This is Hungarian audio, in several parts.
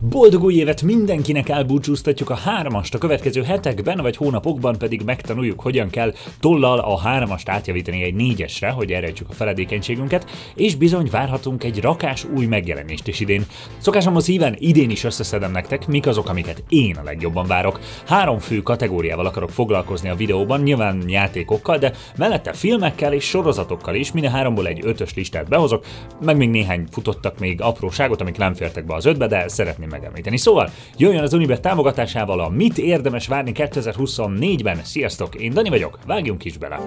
Boldog új évet mindenkinek elbúcsúztatjuk a 3-ast, a következő hetekben vagy hónapokban pedig megtanuljuk, hogyan kell tollal a 3-ast átjavítani egy 4-esre, hogy elrejtsük a feledékenységünket, és bizony várhatunk egy rakás új megjelenést is idén. Szokásomhoz híven idén is összeszedem nektek, mik azok, amiket én a legjobban várok. 3 fő kategóriával akarok foglalkozni a videóban, nyilván játékokkal, de mellette filmekkel és sorozatokkal is, minden 3-ból egy 5-ös listát behozok, meg még néhány futottak még apróságot, amik nem fértek be az 5-be, de szeretném megemlíteni. Szóval jöjjön az Unibet támogatásával a Mit érdemes várni 2024-ben. Sziasztok, én Dani vagyok, vágjunk is bele!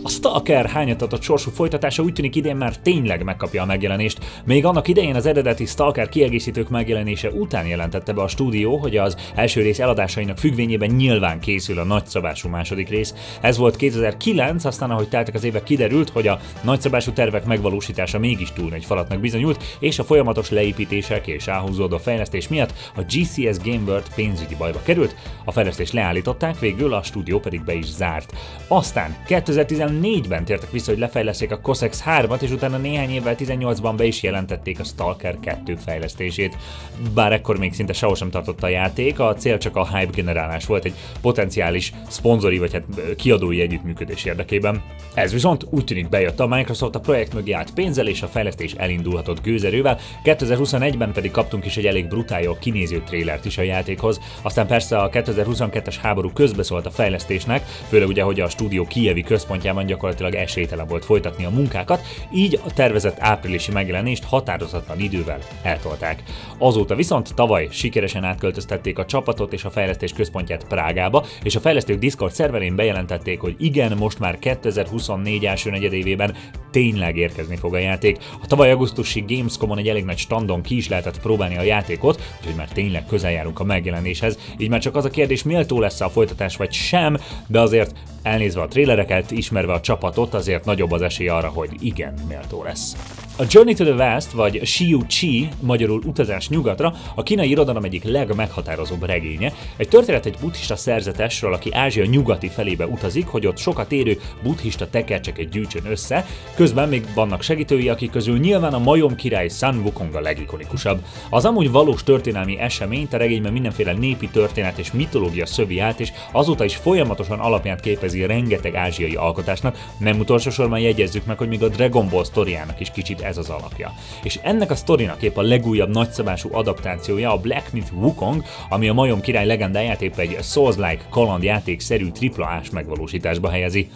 A Stalker hányatatott sorsú folytatása úgy tűnik idén már tényleg megkapja a megjelenést. Még annak idején az eredeti Stalker kiegészítők megjelenése után jelentette be a stúdió, hogy az első rész eladásainak függvényében nyilván készül a nagyszabású második rész. Ez volt 2009, aztán ahogy teltek az évek kiderült, hogy a nagyszabású tervek megvalósítása mégis túl nagy falatnak bizonyult, és a folyamatos leépítések és áhúzódó fejlesztés miatt a GCS Game World pénzügyi bajba került, a fejlesztést leállították, végül a stúdió pedig be is zárt. Aztán 2014-ben tértek vissza, hogy lefejleszték a Cossacks 3-at, és utána néhány évvel 18-ban be is jelentették a Stalker 2 fejlesztését. Bár ekkor még szinte sehol sem tartott a játék, a cél csak a hype generálás volt egy potenciális szponzori vagy kiadói együttműködés érdekében. Ez viszont úgy tűnik bejött, a Microsoft a projekt mögé állt pénzzel, és a fejlesztés elindulhatott gőzerővel, 2021-ben pedig kaptunk is egy elég brutál jól kinéző trélert is a játékhoz. Aztán persze a 2022-es háború közbeszólt a fejlesztésnek, főleg ugye, hogy a stúdió kijevi központjában gyakorlatilag esélytelen volt folytatni a munkákat, így a tervezett áprilisi megjelenést határozatlan idővel eltolták. Azóta viszont tavaly sikeresen átköltöztették a csapatot és a fejlesztés központját Prágába, és a fejlesztők Discord szerverén bejelentették, hogy igen, most már 2024 első negyedévében tényleg érkezni fog a játék. A tavaly augusztusi Gamescomon egy elég nagy standon ki is lehetett próbálni a játékot, úgyhogy már tényleg közel járunk a megjelenéshez, így már csak az a kérdés, méltó lesz a folytatás vagy sem, de azért elnézve a trélereket, ismerve a csapatot, azért nagyobb az esély arra, hogy igen, méltó lesz. A Journey to the West, vagy Xiu-Chi, magyarul Utazás nyugatra, a kínai irodalom egyik legmeghatározóbb regénye. Egy történet egy buddhista szerzetesről, aki Ázsia nyugati felébe utazik, hogy ott sokat érő buddhista tekercseket gyűjtsön össze, közben még vannak segítői, akik közül nyilván a majom király Sun Wukong a legikonikusabb. Az amúgy valós történelmi eseményt a regényben mindenféle népi történet és mitológia szövi át, és azóta is folyamatosan alapját képezi rengeteg ázsiai alkotásnak, nem utolsó sorban jegyezzük meg, hogy még a Dragon Ball sztoriának is kicsit ez az alapja. És ennek a sztorinak épp a legújabb nagyszabású adaptációja a Black Myth Wukong, ami a majom király legendáját épp egy Souls-like kalandjáték-szerű AAA-s megvalósításba helyezi.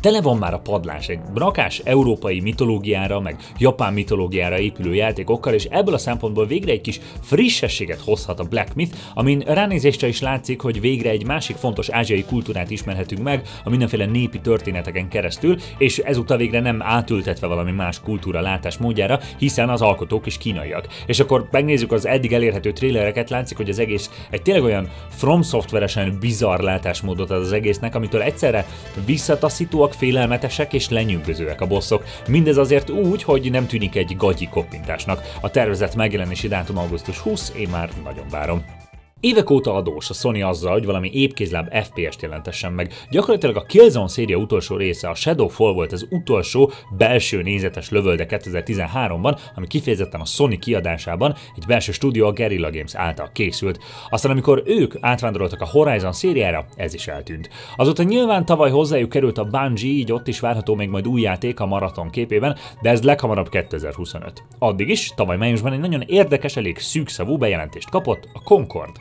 Tele van már a padlás egy rakás európai mitológiára, meg japán mitológiára épülő játékokkal, és ebből a szempontból végre egy kis frissességet hozhat a Black Myth, amin ránézésre is látszik, hogy végre egy másik fontos ázsiai kultúrát ismerhetünk meg a mindenféle népi történeteken keresztül, és ezúttal végre nem átültetve valami más kultúra látásmódjára, hiszen az alkotók is kínaiak. És akkor megnézzük az eddig elérhető trélereket, látszik, hogy az egész egy tényleg olyan From Software-esen bizarr látásmódot ad az egésznek, amitől egyszerre visszataszítóak, félelmetesek és lenyűgözőek a bosszok. Mindez azért úgy, hogy nem tűnik egy gagyi koppintásnak. A tervezett megjelenési dátum augusztus 20, én már nagyon várom. Évek óta adós a Sony azzal, hogy valami épkézláb FPS-t jelentessen meg. Gyakorlatilag a Killzone széria utolsó része, a Shadowfall volt az utolsó belső nézetes lövölde 2013-ban, ami kifejezetten a Sony kiadásában egy belső stúdió, a Guerrilla Games által készült. Aztán amikor ők átvándoroltak a Horizon szériára, ez is eltűnt. Azóta nyilván tavaly hozzájuk került a Bungie, így ott is várható még majd új játék a Marathon képében, de ez leghamarabb 2025. Addig is, tavaly májusban egy nagyon érdekes, elég szűkszavú bejelentést kapott a Concord.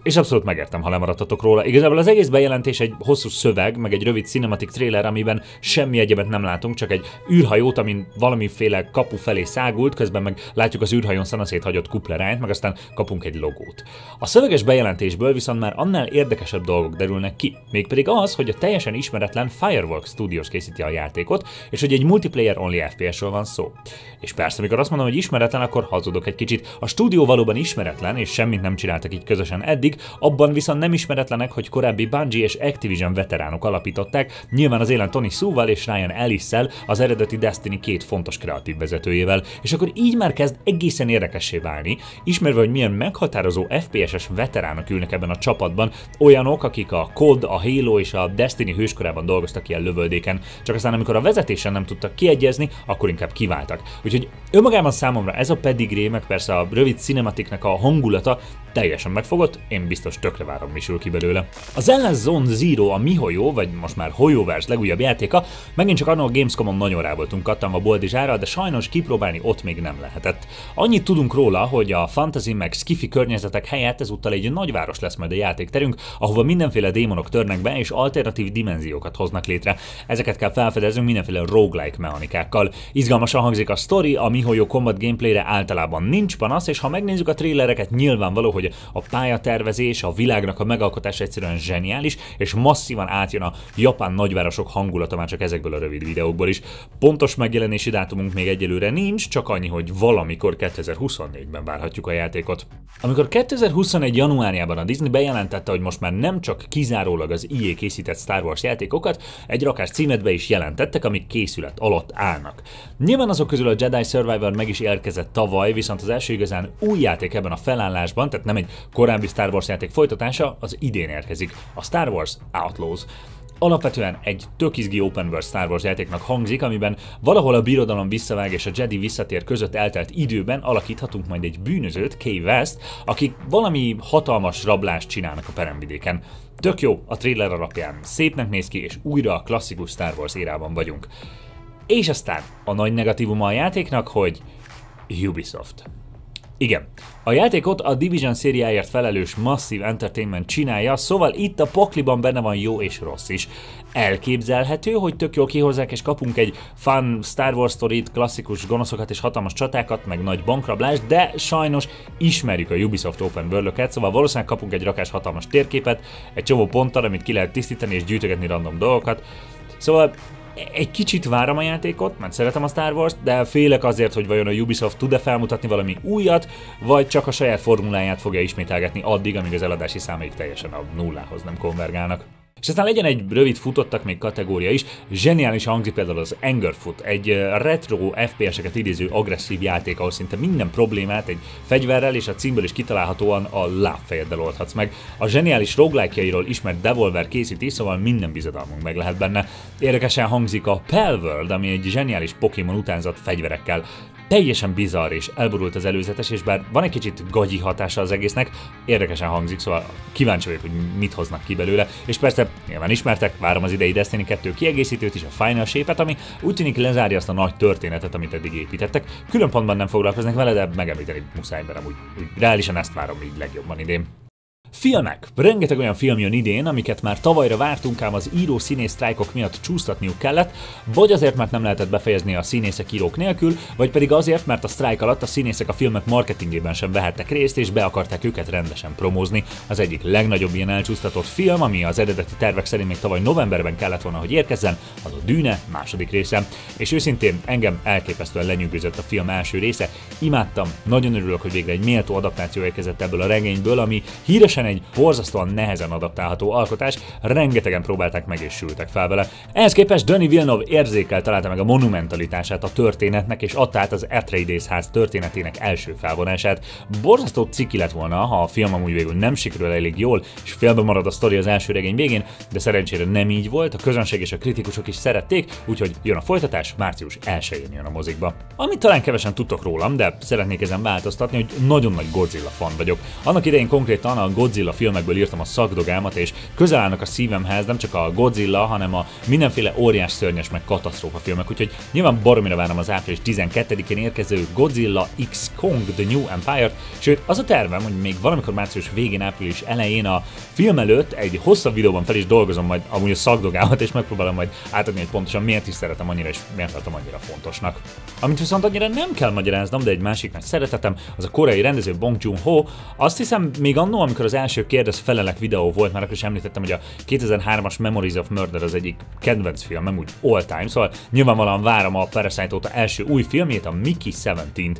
És abszolút megértem, ha lemaradtatok róla. Igazából az egész bejelentés egy hosszú szöveg, meg egy rövid cinematic trailer, amiben semmi egyebet nem látunk, csak egy űrhajót, amin valamiféle kapu felé szágult, közben meg látjuk az űrhajón szanaszét hagyott kuplerányt, meg aztán kapunk egy logót. A szöveges bejelentésből viszont már annál érdekesebb dolgok derülnek ki, mégpedig az, hogy a teljesen ismeretlen Fireworks Studios készíti a játékot, és hogy egy multiplayer only FPS-ről van szó. És persze, amikor azt mondom, hogy ismeretlen, akkor hazudok egy kicsit. A stúdió valóban ismeretlen, és semmit nem csináltak így közösen eddig, játék, abban viszont nem ismeretlenek, hogy korábbi Bungie és Activision veteránok alapították, nyilván az élen Tony Sue-val és Ryan Ellis-szel, az eredeti Destiny két fontos kreatív vezetőjével, és akkor így már kezd egészen érdekessé válni, ismerve, hogy milyen meghatározó FPS-es veteránok ülnek ebben a csapatban, olyanok, akik a COD, a Halo és a Destiny hőskorában dolgoztak ilyen lövöldéken, csak aztán amikor a vezetésen nem tudtak kiegyezni, akkor inkább kiváltak. Úgyhogy önmagában számomra ez a pedigree, meg persze a rövid cinematiknek a hangulata teljesen megfogott, én biztos tökre várom, mi sül ki belőle. Az Endless Zone Zero, a MiHoYo, vagy most már HoYoverse legújabb játéka, megint csak annól a Gamescomon nagyon rá voltunk kattanva boldizsára, de sajnos kipróbálni ott még nem lehetett. Annyit tudunk róla, hogy a fantasy meg sci-fi környezetek helyett ezúttal egy nagyváros lesz majd a játékterünk, ahova mindenféle démonok törnek be és alternatív dimenziókat hoznak létre. Ezeket kell felfedeznünk mindenféle roguelike mechanikákkal. Izgalmasan hangzik a sztori, a MiHoYo combat gameplayre általában nincs panasz, és ha megnézzük a trailereket, nyilvánvaló, hogy a pályatervezés, a világnak a megalkotása egyszerűen zseniális, és masszívan átjön a japán nagyvárosok hangulata már csak ezekből a rövid videókból is. Pontos megjelenési dátumunk még egyelőre nincs, csak annyi, hogy valamikor 2024-ben várhatjuk a játékot. Amikor 2021. januárjában a Disney bejelentette, hogy most már nem csak kizárólag az EA készített Star Wars játékokat, egy rakás címet be is jelentettek, amik készület alatt állnak. Nyilván azok közül a Jedi Survivor meg is érkezett tavaly, viszont az első igazán új játék ebben a felállásban, tehát nem egy korábbi Star Wars játék folytatása, az idén érkezik, a Star Wars Outlaws. Alapvetően egy tök izgi open world Star Wars játéknak hangzik, amiben valahol a birodalom visszavág és a Jedi visszatér között eltelt időben alakíthatunk majd egy bűnözőt, Kay West, akik valami hatalmas rablást csinálnak a peremvidéken. Tök jó, a trailer alapján szépnek néz ki, és újra a klasszikus Star Wars érában vagyunk. És aztán a nagy negatívuma a játéknak, hogy Ubisoft. Igen, a játékot a Division szériáért felelős Massive Entertainment csinálja, szóval itt a pakliban benne van jó és rossz is. Elképzelhető, hogy tök jól kihozzák és kapunk egy fun Star Wars sztorit, klasszikus gonoszokat és hatalmas csatákat, meg nagy bankrablást, de sajnos ismerjük a Ubisoft Open World-öket, szóval valószínűleg kapunk egy rakás hatalmas térképet, egy csomó ponttal, amit ki lehet tisztítani és gyűjtögetni random dolgokat. Szóval egy kicsit várom a játékot, mert szeretem a Star Wars-t, de félek azért, hogy vajon a Ubisoft tud-e felmutatni valami újat, vagy csak a saját formuláját fogja ismételgetni addig, amíg az eladási számaik teljesen a nullához nem konvergálnak. És aztán legyen egy rövid futottak még kategória is, zseniális hangzik például az Angerfoot, egy retro FPS-eket idéző agresszív játék, ahol szinte minden problémát egy fegyverrel és a címből is kitalálhatóan a lábfejeddel oldhatsz meg. A zseniális roguelike-jairól ismert Devolver készíti, szóval minden bizodalmunk meg lehet benne. Érdekesen hangzik a Palworld, ami egy zseniális Pokémon utánzat fegyverekkel. Teljesen bizarr és elborult az előzetes, és bár van egy kicsit gagyi hatása az egésznek, érdekesen hangzik, szóval kíváncsi vagyok, hogy mit hoznak ki belőle, és persze nyilván ismertek, várom az idei Destiny 2 kiegészítőt is, a Final Shape-et, ami úgy tűnik lezárja azt a nagy történetet, amit eddig építettek. Külön pontban nem foglalkoznak vele, de megemlíteni muszáj, mert amúgy reálisan ezt várom így legjobban idén. Filmek. Rengeteg olyan film jön idén, amiket már tavalyra vártunk, ám az író-színész sztrájkok miatt csúsztatniuk kellett, vagy azért, mert nem lehetett befejezni a színészek írók nélkül, vagy pedig azért, mert a sztrájk alatt a színészek a filmek marketingében sem vehettek részt, és be akarták őket rendesen promózni. Az egyik legnagyobb ilyen elcsúsztatott film, ami az eredeti tervek szerint még tavaly novemberben kellett volna, hogy érkezzen, az a Dűne második része. És őszintén engem elképesztően lenyűgözött a film első része. Imádtam, nagyon örülök, hogy végre egy méltó adaptáció érkezett ebből a regényből, ami híresen egy borzasztóan nehezen adaptálható alkotás, rengetegen próbálták meg és sültek fel vele. Ehhez képest Denis Villeneuve érzékel találta meg a monumentalitását a történetnek, és adta át az Atreides ház történetének első felvonását. Borzasztó ciki lett volna, ha a film amúgy végül nem sikerül elég jól, és félbe marad a sztori az első regény végén, de szerencsére nem így volt, a közönség és a kritikusok is szerették, úgyhogy jön a folytatás, március 1-én jön a mozikba. Amit talán kevesen tudtok rólam, de szeretnék ezen változtatni, hogy nagyon nagy Godzilla fan vagyok. Annak idején konkrétan a Godzilla filmekből írtam a szakdogámat, és közel állnak a szívemhez nem csak a Godzilla, hanem a mindenféle óriás, szörnyes meg katasztrófa filmek, úgyhogy nyilván baromira várom az április 12-én érkező Godzilla X Kong The New Empire-t, sőt az a tervem, hogy még valamikor március végén, április elején a film előtt egy hosszabb videóban fel is dolgozom majd amúgy a szakdogámat, és megpróbálom majd átadni, hogy pontosan miért is szeretem annyira, és miért tartom annyira fontosnak. Amit viszont annyira nem kell magyaráznom, de egy másik nagy szeretetem, az a koreai rendező Bong Joon-ho. Azt hiszem, még annó, amikor az első kérdez-felelek videó volt, már akkor is említettem, hogy a 2003-as Memories of Murder az egyik kedvenc filmem, úgy all time, szóval nyilvánvalóan várom a Parasite óta első új filmjét, a Mickey 17-t.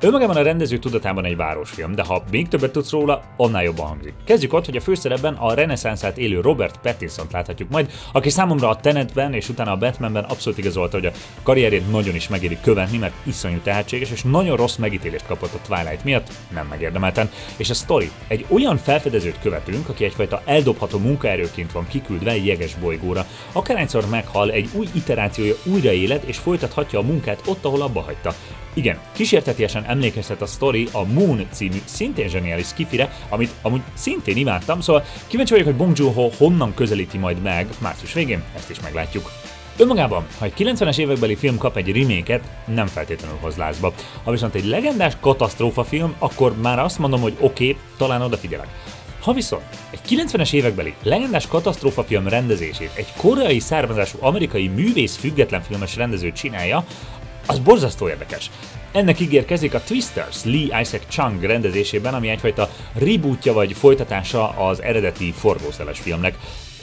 Önmagában a rendező tudatában egy városfilm, de ha még többet tudsz róla, annál jobban hangzik. Kezdjük ott, hogy a főszerepben a reneszánszát élő Robert Pattinsont láthatjuk majd, aki számomra a Tenetben és utána a Batmanben abszolút igazolta, hogy a karrierjét nagyon is megéri követni, mert iszonyú tehetséges, és nagyon rossz megítélést kapott a Twilight miatt, nem megérdemelten. És a sztori: egy olyan felfedezőt követünk, aki egyfajta eldobható munkaerőként van kiküldve egy jeges bolygóra. Akárhányszor meghal, egy új iterációja újraélet, és folytathatja a munkát ott, ahol abba hagyta. Igen, kísértetiesen emlékeztet a sztori a Moon című szintén zseniális skifire, amit amúgy szintén imádtam, szóval kíváncsi vagyok, hogy Bong Joon-ho honnan közelíti majd meg március végén, ezt is meglátjuk. Önmagában, ha egy 90-es évekbeli film kap egy remake-et, nem feltétlenül hoz lázba. Ha viszont egy legendás katasztrófa film, akkor már azt mondom, hogy oké, talán odafigyelek. Ha viszont egy 90-es évekbeli legendás katasztrófafilm rendezését egy koreai származású amerikai művész független filmes rendező csinálja, az borzasztó érdekes. Ennek ígérkezik a Twisters Lee Isaac Chung rendezésében, ami egyfajta rebootja vagy folytatása az eredeti forgószeles filmnek.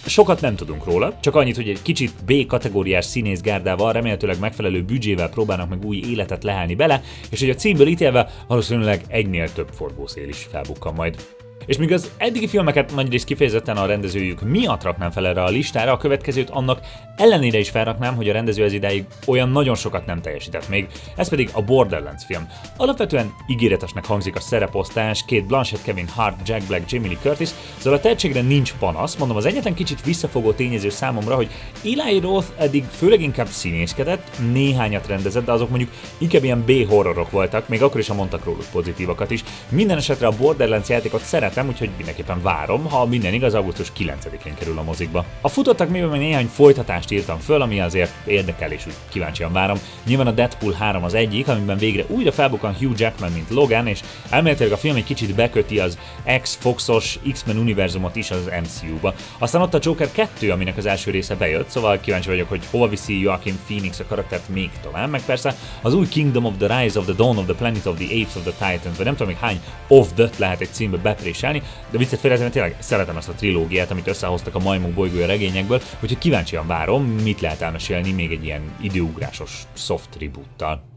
Sokat nem tudunk róla, csak annyit, hogy egy kicsit B-kategóriás színészgárdával, remélhetőleg megfelelő büdzsével próbálnak meg új életet lehelni bele, és hogy a címből ítélve valószínűleg egynél több forgószél is felbukkan majd. És míg az eddigi filmeket nagyrészt kifejezetten a rendezőjük miatt raknám fel erre a listára, a következőt annak ellenére is felraknám, hogy a rendező ez idáig olyan nagyon sokat nem teljesített még, ez pedig a Borderlands film. Alapvetően ígéretesnek hangzik a szereposztás, Kate Blanchett, Kevin Hart, Jack Black, Jamie Lee Curtis, szóval a tehetségre nincs panasz, mondom, az egyetlen kicsit visszafogó tényező számomra, hogy Eli Roth eddig főleg inkább színészkedett, néhányat rendezett, de azok mondjuk inkább ilyen B-horrorok voltak, még akkor is, ha mondtak róluk pozitívakat is. Minden esetre a Borderlands játékot szeretem, úgyhogy mindenképpen várom, ha minden igaz, augusztus 9-én kerül a mozikba. A futottak még néhány folytatást írtam föl, ami azért érdekel és úgy kíváncsian várom. Nyilván a Deadpool 3 az egyik, amiben végre újra felbukkan Hugh Jackman, mint Logan, és elméletileg a film egy kicsit beköti az X-Foxos X-Men univerzumot is az MCU-ba. Aztán ott a Joker 2, aminek az első része bejött, szóval kíváncsi vagyok, hogy hova viszi Joaquin Phoenix a karaktert még tovább, meg persze az új Kingdom of the Rise of the Dawn of the Planet of the Apes of the Titans, vagy nem tudom még hány of the lehet egy címbe bepréselni, de viccet félretem, tényleg szeretem ezt a trilógiát, amit összehoztak a Majmok bolygója regényekből, úgyhogy kíváncsian várom, mit lehet elmesélni még egy ilyen időugrásos soft reboottal.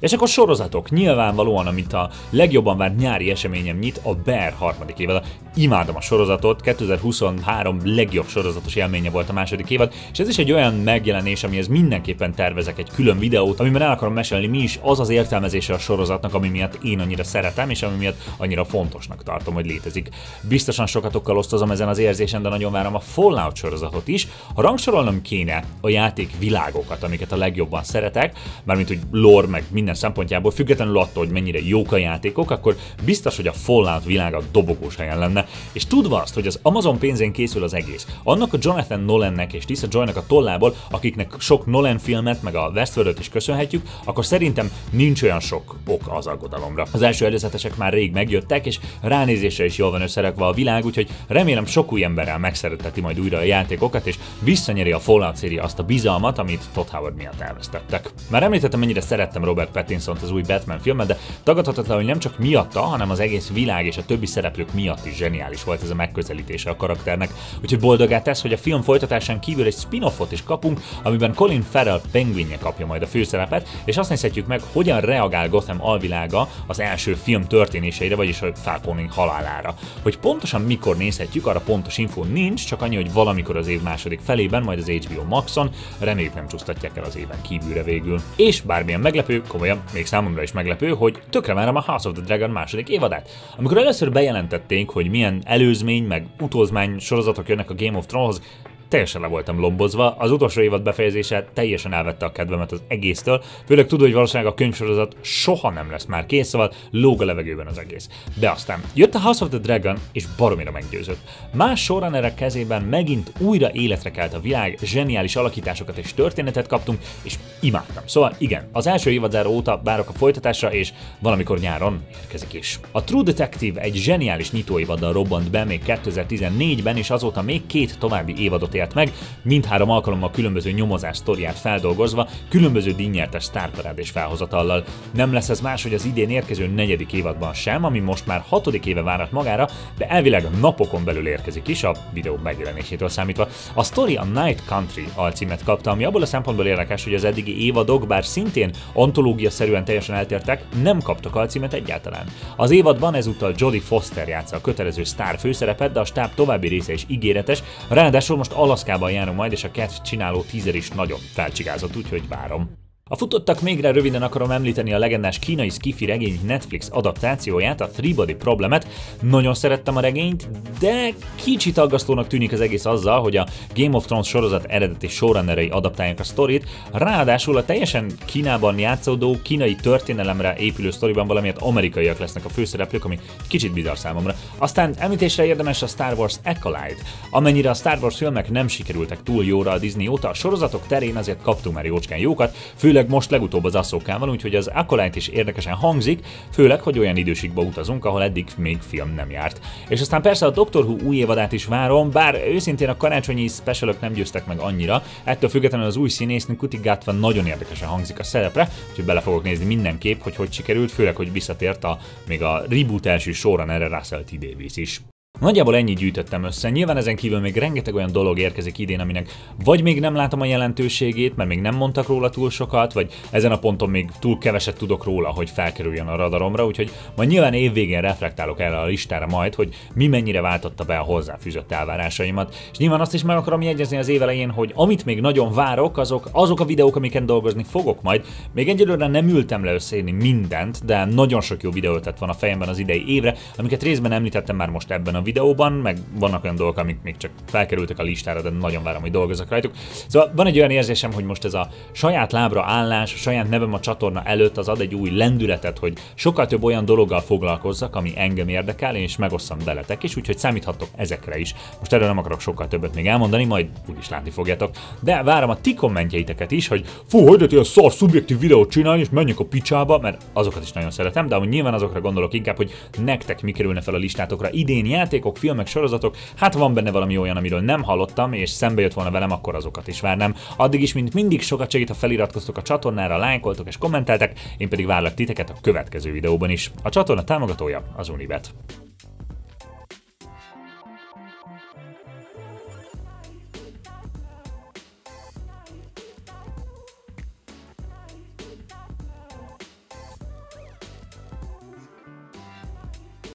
És akkor sorozatok, nyilvánvalóan, amit a legjobban várt nyári eseményem nyit, a Bear harmadik évad. Imádom a sorozatot, 2023 legjobb sorozatos élménye volt a második évad, és ez is egy olyan megjelenés, amihez mindenképpen tervezek egy külön videót, amiben el akarom mesélni, mi is az az értelmezése a sorozatnak, ami miatt én annyira szeretem, és ami miatt annyira fontosnak tartom, hogy létezik. Biztosan sokatokkal osztozom ezen az érzésen, de nagyon várom a Fallout sorozatot is. Ha rangsorolnom kéne a játék világokat, amiket a legjobban szeretek, mármint hogy lore meg minden szempontjából, függetlenül attól, hogy mennyire jók a játékok, akkor biztos, hogy a Fallout világa dobogós helyen lenne. És tudva azt, hogy az Amazon pénzén készül az egész, annak a Jonathan Nolannek és Lisa Joynak a tollából, akiknek sok Nolan filmet, meg a Westworld-öt is köszönhetjük, akkor szerintem nincs olyan sok ok az aggodalomra. Az első előzetesek már rég megjöttek, és ránézésre is jól van összerakva a világ, úgyhogy remélem sok új emberrel megszeretteti majd újra a játékokat, és visszanyeri a Fallout széria azt a bizalmat, amit Todd Howard miatt elvesztettek. Már említettem, mennyire szerettem Robert Pattinsont az új Batman filmet, de tagadhatatlan, hogy nem csak miatta, hanem az egész világ és a többi szereplők miatt is zseniális volt ez a megközelítése a karakternek. Úgyhogy boldogát tesz, hogy a film folytatásán kívül egy spin-offot is kapunk, amiben Colin Farrell Penguinje kapja majd a főszerepet, és azt nézhetjük meg, hogyan reagál Gotham alvilága az első film történéseire, vagyis a Falcone halálára. Hogy pontosan mikor nézhetjük, arra pontos info nincs, csak annyi, hogy valamikor az év második felében, majd az HBO Maxon, reméljük nem csúsztatják el az éven kívülre végül. És bármilyen meglepő, komolyan, még számomra is meglepő, hogy tökre várom a House of the Dragon második évadát. Amikor először bejelentették, hogy milyen előzmény meg utózmány sorozatok jönnek a Game of Throneshoz, teljesen le voltam lombozva, az utolsó évad befejezése teljesen elvette a kedvemet az egésztől, főleg tudod, hogy valószínűleg a könyvsorozat soha nem lesz már kész, szóval lóg a levegőben az egész. De aztán jött a House of the Dragon, és baromira meggyőzött. Más showrunnerek kezében megint újra életre kelt a világ, zseniális alakításokat és történetet kaptunk, és imádtam. Szóval igen, az első évadzáró óta várok a folytatásra, és valamikor nyáron érkezik is. A True Detective egy zseniális nyitóévaddal robbant be még 2014-ben, és azóta még 2 további évadot ilyet meg, mindhárom alkalommal különböző nyomozás sztoriát feldolgozva, különböző díjnyertes sztárparádés felhozatallal. Nem lesz ez más, hogy az idén érkező 4. évadban sem, ami most már 6. éve várat magára, de elvileg napokon belül érkezik is, a videó megjelenésétől számítva. A sztori a Night Country alcímet kapta, ami abból a szempontból érdekes, hogy az eddigi évadok, bár szintén antológia-szerűen teljesen eltértek, nem kaptak alcímet egyáltalán. Az évadban ezúttal Jodie Foster játsza a kötelező sztár főszerepet, de a stáb további része is ígéretes, ráadásul most Alaszkában járunk majd, és a Cat csináló teaser is nagyon felcsigázott, úgyhogy várom. A futottak mégre röviden akarom említeni a legendás kínai sci-fi regény Netflix adaptációját, a Three Body Problemet. Nagyon szerettem a regényt, de kicsit aggasztónak tűnik az egész azzal, hogy a Game of Thrones sorozat eredeti showrunnerei adaptálják a sztorit, ráadásul a teljesen Kínában játszódó, kínai történelemre épülő sztoriban valamiért amerikaiak lesznek a főszereplők, ami kicsit bizarr számomra. Aztán említésre érdemes a Star Wars Acolyte. Amennyire a Star Wars filmek nem sikerültek túl jóra a Disney óta, a sorozatok terén azért kaptunk már jócskán jókat, főleg most legutóbb az Ahszokával, úgyhogy az Acolyte is érdekesen hangzik, főleg, hogy olyan időségbe utazunk, ahol eddig még film nem járt. És aztán persze a Doctor Who új évadát is várom, bár őszintén a karácsonyi specialok nem győztek meg annyira, ettől függetlenül az új színésznő Ncuti Gatwa nagyon érdekesen hangzik a szerepre, úgyhogy bele fogok nézni mindenképp, hogy sikerült, főleg, hogy visszatért még a reboot első sorrunner Russell T. Davies is. Nagyjából ennyit gyűjtöttem össze, nyilván ezen kívül még rengeteg olyan dolog érkezik idén, aminek vagy még nem látom a jelentőségét, mert még nem mondtak róla túl sokat, vagy ezen a ponton még túl keveset tudok róla, hogy felkerüljön a radaromra, úgyhogy majd nyilván évvégén reflektálok erre a listára majd, hogy mi mennyire váltotta be a hozzáfűzött elvárásaimat. És nyilván azt is meg akarom jegyezni az év elején, hogy amit még nagyon várok, azok a videók, amiken dolgozni fogok majd. Még egyelőre nem ültem le összeírni mindent, de nagyon sok jó videóötlet van a fejemben az idei évre, amiket részben említettem már most ebben a videóban, meg vannak olyan dolgok, amik még csak felkerültek a listára, de nagyon várom, hogy dolgozzak rajtuk. Szóval van egy olyan érzésem, hogy most ez a saját lábra állás, a saját nevem a csatorna előtt az ad egy új lendületet, hogy sokkal több olyan dologgal foglalkozzak, ami engem érdekel, és megosszam veletek is, úgyhogy számíthattok ezekre is. Most erről nem akarok sokkal többet még elmondani, majd úgyis látni fogjátok. De várom a ti kommentjeiteket is, hogy fú, hogy lehet ilyen szar szubjektív videót csinálni, és menjünk a picsába, mert azokat is nagyon szeretem, de amúgy nyilván azokra gondolok inkább, hogy nektek mi kerülne fel a listátokra idén játékok, filmek, sorozatok, hát van benne valami olyan, amiről nem hallottam, és szembe jött volna velem, akkor azokat is várnám. Addig is, mint mindig, sokat segít, ha feliratkoztok a csatornára, lájkoltok és kommenteltek, én pedig várlak titeket a következő videóban is. A csatorna támogatója az Unibet.